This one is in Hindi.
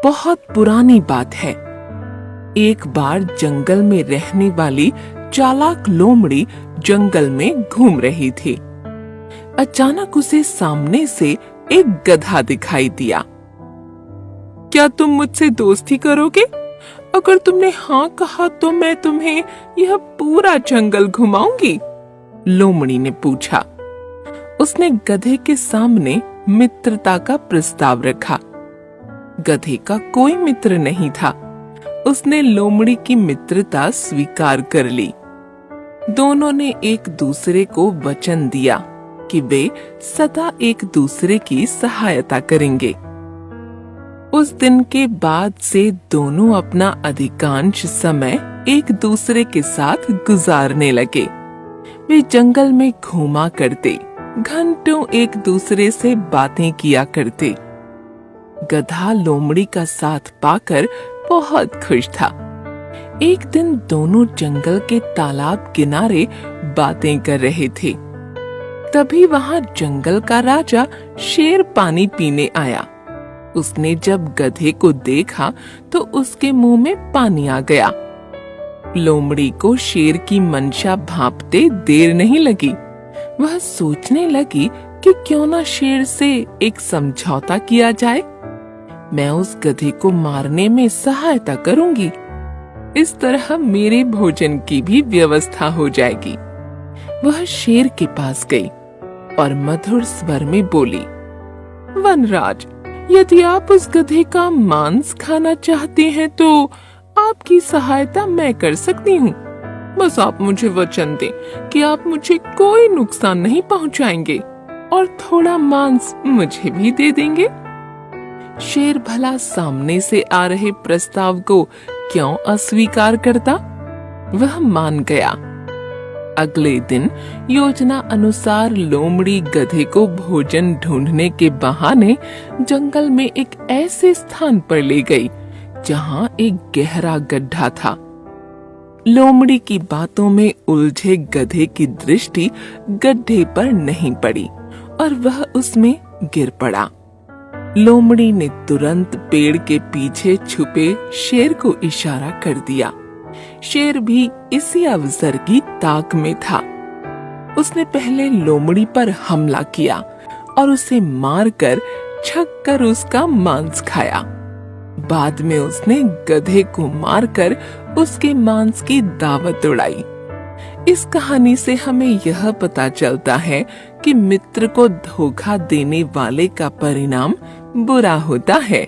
बहुत पुरानी बात है। एक बार जंगल में रहने वाली चालाक लोमड़ी जंगल में घूम रही थी। अचानक उसे सामने से एक गधा दिखाई दिया। क्या तुम मुझसे दोस्ती करोगे? अगर तुमने हाँ कहा तो मैं तुम्हें यह पूरा जंगल घुमाऊंगी, लोमड़ी ने पूछा। उसने गधे के सामने मित्रता का प्रस्ताव रखा। गधे का कोई मित्र नहीं था। उसने लोमड़ी की मित्रता स्वीकार कर ली। दोनों ने एक दूसरे को वचन दिया कि वे सदा एक दूसरे की सहायता करेंगे। उस दिन के बाद से दोनों अपना अधिकांश समय एक दूसरे के साथ गुजारने लगे। वे जंगल में घूमा करते, घंटों एक दूसरे से बातें किया करते। गधा लोमड़ी का साथ पाकर बहुत खुश था। एक दिन दोनों जंगल के तालाब किनारे बातें कर रहे थे। तभी वहां जंगल का राजा शेर पानी पीने आया। उसने जब गधे को देखा तो उसके मुंह में पानी आ गया। लोमड़ी को शेर की मंशा भांपते देर नहीं लगी। वह सोचने लगी कि क्यों ना शेर से एक समझौता किया जाए। मैं उस गधे को मारने में सहायता करूंगी। इस तरह मेरे भोजन की भी व्यवस्था हो जाएगी। वह शेर के पास गई और मधुर स्वर में बोली, वनराज, यदि आप उस गधे का मांस खाना चाहते हैं तो आपकी सहायता मैं कर सकती हूँ। बस आप मुझे वचन दें कि आप मुझे कोई नुकसान नहीं पहुँचाएंगे और थोड़ा मांस मुझे भी दे देंगे। शेर भला सामने से आ रहे प्रस्ताव को क्यों अस्वीकार करता? वह मान गया। अगले दिन योजना अनुसार लोमड़ी गधे को भोजन ढूंढने के बहाने जंगल में एक ऐसे स्थान पर ले गई जहां एक गहरा गड्ढा था। लोमड़ी की बातों में उलझे गधे की दृष्टि गड्ढे पर नहीं पड़ी और वह उसमें गिर पड़ा। लोमड़ी ने तुरंत पेड़ के पीछे छुपे शेर को इशारा कर दिया। शेर भी इसी अवसर की ताक में था। उसने पहले लोमड़ी पर हमला किया और उसे मारकर छक्कर उसका मांस खाया। बाद में उसने गधे को मारकर उसके मांस की दावत उड़ाई। इस कहानी से हमें यह पता चलता है कि मित्र को धोखा देने वाले का परिणाम बुरा होता है।